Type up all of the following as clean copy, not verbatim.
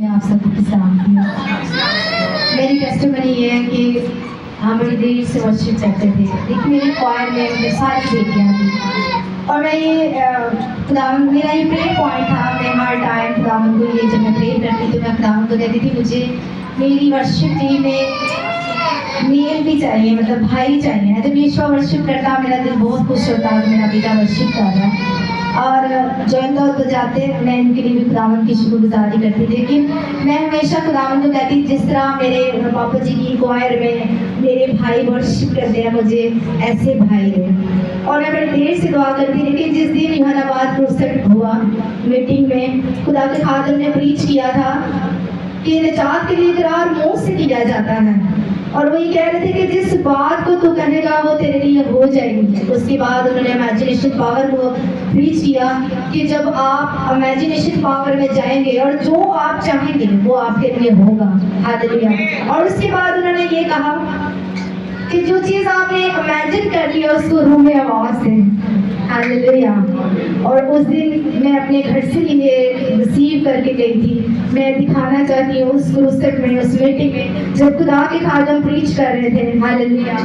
میں آپ سب کو سلام دی۔ میری ٹیسٹیمنی یہ ہے کہ ہم بڑی دیر سے ورشپ کرتے تھے، لیکن میرے کوائر میں مجھے ساری بیٹیاں تھیں اور میں یہ میرا یہ پریئر پوائنٹ تھا۔ میں ہر ٹائم خداوند کو یہ جب میں پریئر کرتی تو میں خداوند کو کہتی تھی مجھے میری ورشپ ٹیم میں میل بھی چاہیے، مطلب بھائی چاہیے۔ جب یشوع ورشپ کرتا میرا دل بہت خوش ہوتا کہ میرا بیٹا ورشپ کر رہا ہے، اور جوائن تو جاتے میں ان کے لیے بھی خداوند کی شکر گزاری کرتی تھی۔ لیکن میں ہمیشہ خداوند کو کہتی جس طرح میرے پاپا جی کی انکوائر میں میرے بھائی ورشپ کرتے ہیں مجھے ایسے بھائی دیں، اور میں بڑی دیر سے دعا کرتی۔ لیکن جس دن یوحنا آباد پروسٹ ہوا میٹنگ میں خدا کے خادم نے پریچ کیا تھا کہ نجات کے لیے اقرار منہ سے کیا جاتا ہے، اور وہ یہ کہہ رہے تھے کہ جس بات کو تو کہے گا وہ تیرے لیے ہو جائے گی۔ اس کے بعد انہوں نے امیجنیشن پاور کو پریچ کیا کہ جب آپ امیجنیشن پاور میں جائیں گے اور جو آپ چاہیں گے وہ آپ کے لیے ہوگا۔ ہاللیلویا۔ اور اس کے بعد انہوں نے یہ کہا کہ جو چیز آپ نے امیجن کر لیا اس کو روح میں آواز دیں۔ ہاللیلویا۔ اور اس دن میں اپنے گھر سے ہی یہ ریسیو کر کے گئی تھی۔ میں دکھانا چاہتی ہوں اس کرسٹ میں، اس میٹنگ میں جب خدا کے خادم پریچ کر رہے تھے۔ ہاللیلویا۔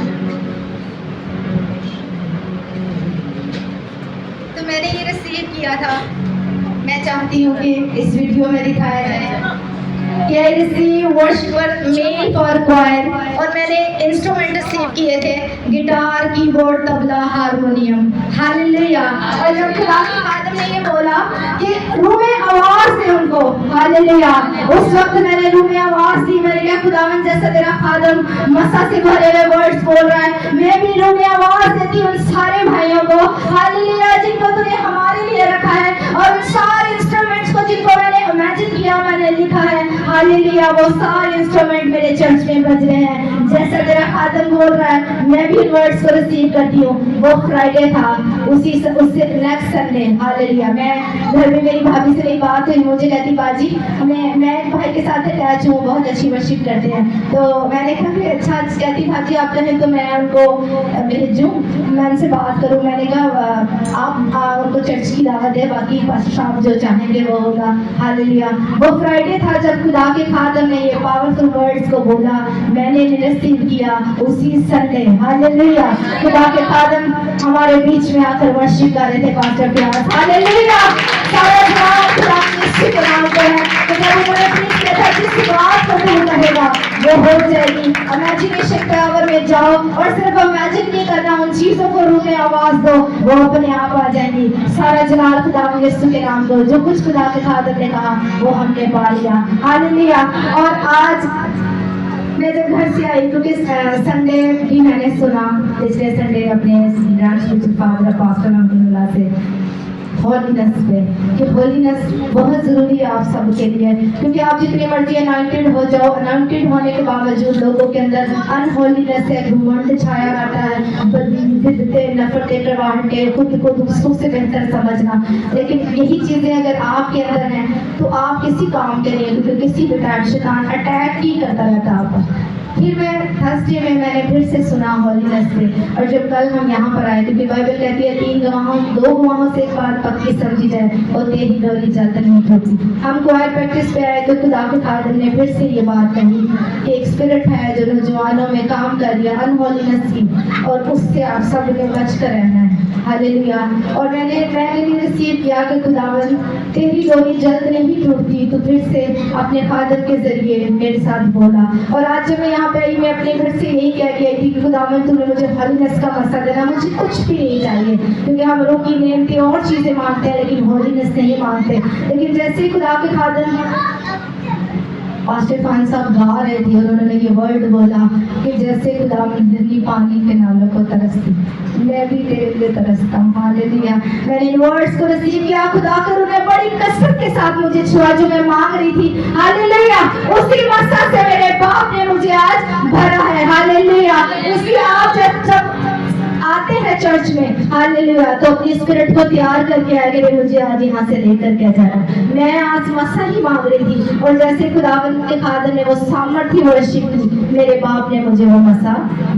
تو میں نے یہ ریسیو کیا تھا، میں چاہتی ہوں کہ اس ویڈیو میں دکھایا جائے کہ I receive worship male for choir، اور میں نے انسٹرومنٹ ریسیو کیے تھے، گٹار، کی بورڈ، طبلہ، ہارمونیم۔ ہاللیلویا۔ اور جب خدا کے خادم نے یہ بولا کہ روح میں آواز دے ان کو، ہاللیلویا، اس وقت میں نے روح میں آواز دی۔ میں نے کہا خداوند جیسا تیرا خادم مسا سے بھرے ہوئے ورڈز بول رہا ہے، میں بھی روح میں آواز دیتی ہوں ان سارے بھائیوں کو، ہاللیلویا، جن کو تو نے ہمارے لیے رکھا ہے، اور ان سارے انسٹرومنٹس کو جن کو میں نے امیجن کیا، میں نے لکھا ہے، ہاللیلویا، وہ سارے انسٹرومنٹ میرے چرچ میں بج رہے ہیں جیسا تیرا خادم بول رہا ہے۔ میں بھی ان ورڈز کو ریسیو کرتی ہوں۔ وہ فرائیڈے تھا، اس سے نیکسٹ سنڈے، ہاللیلویا، میں گھر میں میری بھابھی سے ایک بات ہوئی، مجھے کہتی باجی میں بھائی کے ساتھ اٹیچ ہوں، بہت اچھی ورشپ کرتے ہیں۔ تو میں نے کہا کہ اچھا، کہتی بھاجی آپ کہیں تو میں ان کو بھیجوں، میں ان سے بات کروں۔ میں نے کہا آپ ان کو چرچ کی دعوت دیں، باقی پاسٹر صاحب جو چاہیں گے وہ ہوگا۔ ہاللیلویا۔ وہ فرائیڈے تھا جب خدا کے خادم نے یہ پاورفل ورڈز کو بولا، میں نے ریسیو کیا اسی سنڈے۔ ہاللیلویا۔ خدا کے خادم ہمارے بیچ میں آ کر ورشپ کر رہے تھے، پاسٹر پیاس۔ ہاللیلویا۔ سارا جلال خدا کے یسوع کے نام پہ ہے۔ تو جب انہوں نے پریچ کیا تھا جس بات کو تو کہے گا وہ ہو جائے گی۔ امیجنیشن پاور میں جاؤ اور صرف امیجن نہیں کرنا، ان چیزوں کو روح میں آواز دو، وہ اپنے آپ آ جائیں گی۔ سارا جلال خدا کے یسوع کے نام کو۔ جو کچھ خدا کے خادم نے کہا وہ ہم نے پا لیا۔ ہاللیلویا۔ اور آج میں جب گھر سے آئی کیونکہ سنڈے بھی میں نے سنا پچھلے سنڈے اپنے برانچ فادر پاسٹر محمد اللہ سے ہولینس پہ، کہ ہولینس بہت ضروری ہے آپ سب کے لیے، کیونکہ آپ جتنی مرضی انائنٹڈ ہو جاؤ، انائنٹڈ ہونے کے باوجود لوگوں کے اندر انہولینس ہے، گھمنڈ چھایا رہتا ہے، بدعتیں، نفرتیں، کرواہٹیں، خود کو دوسروں سے بہتر سمجھنا۔ لیکن یہی چیزیں اگر آپ کے اندر ہیں تو آپ کسی کام کے نہیں، کیونکہ کسی بھی شیطان اٹیک ہی کرتا رہتا ہے آپ پر۔ پھر میں تھرسڈے میں نے پھر سے سنا ہولینس پہ، اور جب کل ہم یہاں پر آئے کیونکہ بائبل کہتی ہے 2 گواہوں سے ایک بات پکی سمجھی جائے اور تیری گواہی جلد نہیں ہوتی۔ ہم کوائر پریکٹس پہ آئے تو خدا کے خادم نے پھر سے یہ بات کہی کہ ایک اسپرٹ ہے جو نوجوانوں میں کام کر رہی ہے انہولینس کی، اور اس سے آپ سب نے بچ کر رہنا ہے۔ ہاللیلویا۔ اور میں نے بھی ریسیو کیا کہ خداوند تیری ڈوری جلد نہیں ٹوٹتی، تو پھر سے اپنے خادم کے ذریعے میرے ساتھ بولا۔ اور آج جب میں یہاں پہ آئی، میں اپنے گھر سے یہی کہہ کے آئی تھی کہ خداوند تو نے مجھے ہولینس کا مسئلہ دینا، مجھے کچھ بھی نہیں چاہیے، کیونکہ ہم لوگ کی نعمتیں اور چیزیں مانگتے ہیں لیکن ہولینس نہیں مانگتے۔ لیکن جیسے ہی خدا کے خادم پاسٹر خان صاحب گا رہے تھے اور انہوں نے یہ ورڈ بولا کہ جیسے خدا دلی پانی کے نالوں کو ترستی، میں بھی تیرے لیے ترستا ہوں۔ ہاللیلویا۔ میں نے ان ورڈز کو ریسیو کیا، خدا کرو نے بڑی کثرت کے ساتھ مجھے چھوا جو میں مانگ رہی تھی۔ ہاللیلویا۔ اسی مسا سے میرے باپ نے مجھے آج بھرا ہے۔ ہاللیلویا۔ اس لیے آپ جب آتے ہیں چرچ میں، ہاللیلویا، تو اپنی اسپرٹ کو تیار کر کے آئے کہ مجھے آج یہاں سے لے کر کے جانا۔ میں آج مسا ہی مانگ رہی تھی، اور جیسے خداوند کے خادم نے وہ سامرتھی ورشپ کی، میرے باپ نے مجھے وہ مسا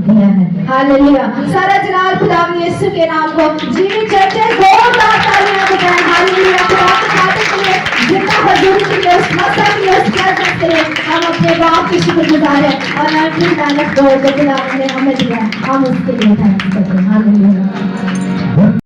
دیا ہے۔ ہاللیلویا۔ سارا جلال خداوند یسوع کے نام کو۔ جیوی چرچیں زوردار تالیاں بجائیں۔ ہاللیلویا۔ خدا کے خادم کے لیے زندہ حضور کے لیے، اس مسا کے لیے، اس لوگ آپ کے شکر گزار ہیں اور میں اپنی محنت کو جو خدا نے ہمیں دیا ہم اس کے لیے تھینکس کرتے ہیں. ہاللیلویا.